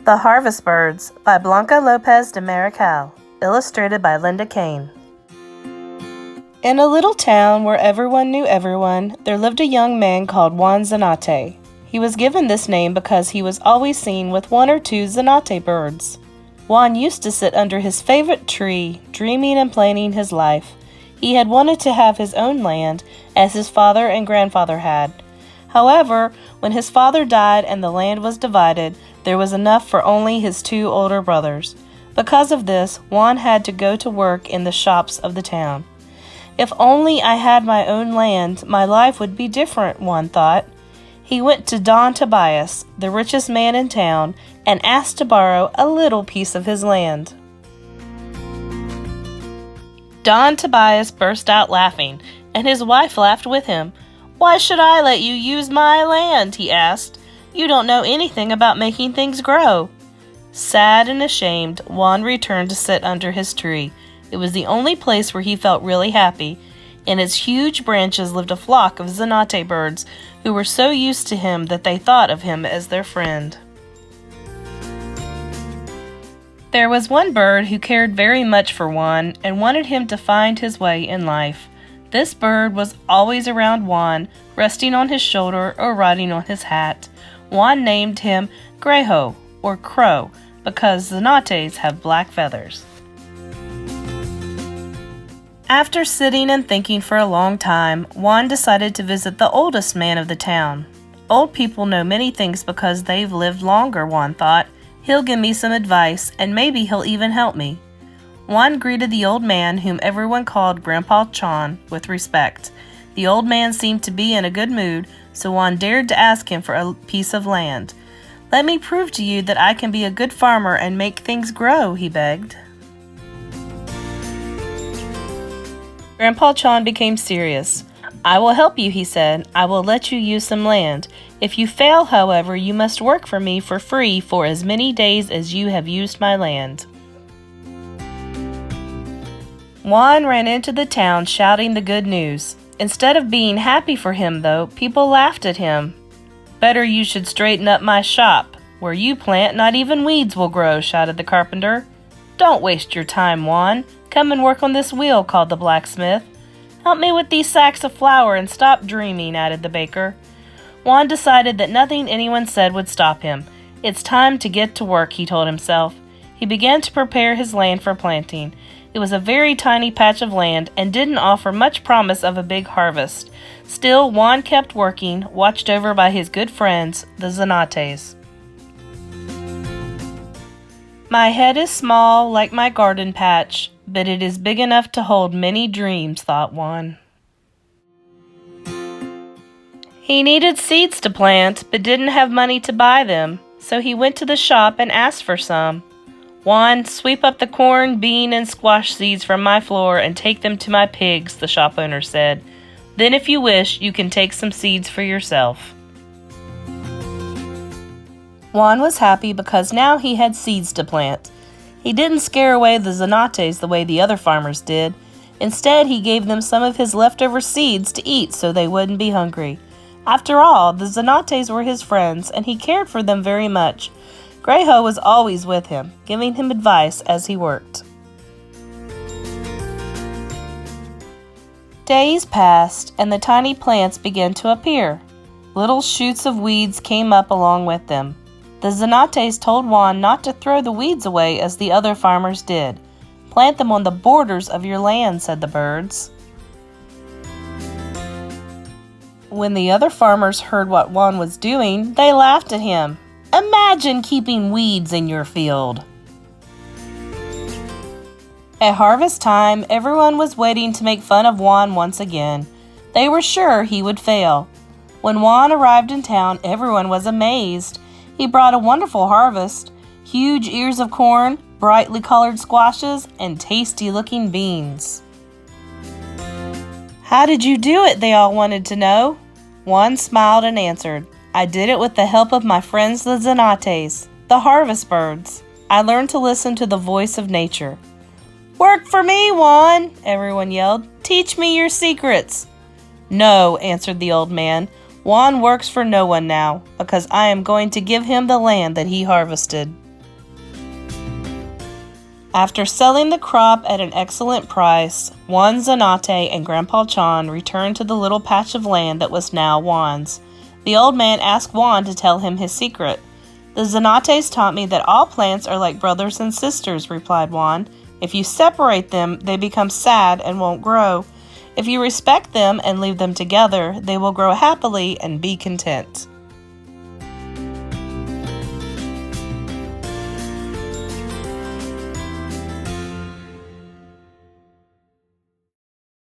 The Harvest Birds by Blanca Lopez de Marical, illustrated by Linda Kane. In a little town where everyone knew everyone, there lived a young man called Juan Cenotes. He was given this name because he was always seen with one or two Cenote birds. Juan used to sit under his favorite tree, dreaming and planning his life. He had wanted to have his own land, as his father and grandfather had. However, when his father died and the land was divided, there was enough for only his two older brothers. Because of this, Juan had to go to work in the shops of the town. If only I had my own land, my life would be different, Juan thought. He went to Don Tobias, the richest man in town, and asked to borrow a little piece of his land. Don Tobias burst out laughing, and his wife laughed with him. "Why should I let you use my land?" he asked. "You don't know anything about making things grow." Sad and ashamed, Juan returned to sit under his tree. It was the only place where he felt really happy. In its huge branches lived a flock of Cenote birds who were so used to him that they thought of him as their friend. There was one bird who cared very much for Juan and wanted him to find his way in life. This bird was always around Juan, resting on his shoulder or riding on his hat. Juan named him Grejo, or Crow, because Cenotes have black feathers. After sitting and thinking for a long time, Juan decided to visit the oldest man of the town. Old people know many things because they've lived longer, Juan thought. He'll give me some advice, and maybe he'll even help me. Juan greeted the old man, whom everyone called Grandpa Juan, with respect. The old man seemed to be in a good mood, so Juan dared to ask him for a piece of land. "Let me prove to you that I can be a good farmer and make things grow," he begged. Grandpa Juan became serious. "I will help you," he said. "I will let you use some land. If you fail, however, you must work for me for free for as many days as you have used my land." Juan ran into the town shouting the good news. Instead of being happy for him, though, people laughed at him. "Better you should straighten up my shop. Where you plant, not even weeds will grow," shouted the carpenter. "Don't waste your time, Juan. Come and work on this wheel," called the blacksmith. "Help me with these sacks of flour and stop dreaming," added the baker. Juan decided that nothing anyone said would stop him. "It's time to get to work," he told himself. He began to prepare his land for planting. It was a very tiny patch of land and didn't offer much promise of a big harvest. Still, Juan kept working, watched over by his good friends, the Cenotes. "My head is small, like my garden patch, but it is big enough to hold many dreams," thought Juan. He needed seeds to plant, but didn't have money to buy them, so he went to the shop and asked for some. "Juan, sweep up the corn, bean, and squash seeds from my floor and take them to my pigs," the shop owner said. "Then if you wish, you can take some seeds for yourself." Juan was happy because now he had seeds to plant. He didn't scare away the Cenotes the way the other farmers did. Instead, he gave them some of his leftover seeds to eat so they wouldn't be hungry. After all, the Cenotes were his friends, and he cared for them very much. Grejo was always with him, giving him advice as he worked. Days passed, and the tiny plants began to appear. Little shoots of weeds came up along with them. The Cenotes told Juan not to throw the weeds away as the other farmers did. "Plant them on the borders of your land," said the birds. When the other farmers heard what Juan was doing, they laughed at him. "Imagine keeping weeds in your field." At harvest time, everyone was waiting to make fun of Juan once again. They were sure he would fail. When Juan arrived in town, everyone was amazed. He brought a wonderful harvest: huge ears of corn, brightly colored squashes, and tasty-looking beans. "How did you do it?" they all wanted to know. Juan smiled and answered, "I did it with the help of my friends the Cenotes, the harvest birds. I learned to listen to the voice of nature." "Work for me, Juan!" everyone yelled. "Teach me your secrets." "No," answered the old man. "Juan works for no one now, because I am going to give him the land that he harvested." After selling the crop at an excellent price, Juan Cenote and Grandpa Chan returned to the little patch of land that was now Juan's. The old man asked Juan to tell him his secret. "The Cenotes taught me that all plants are like brothers and sisters," replied Juan. "If you separate them, they become sad and won't grow. If you respect them and leave them together, they will grow happily and be content."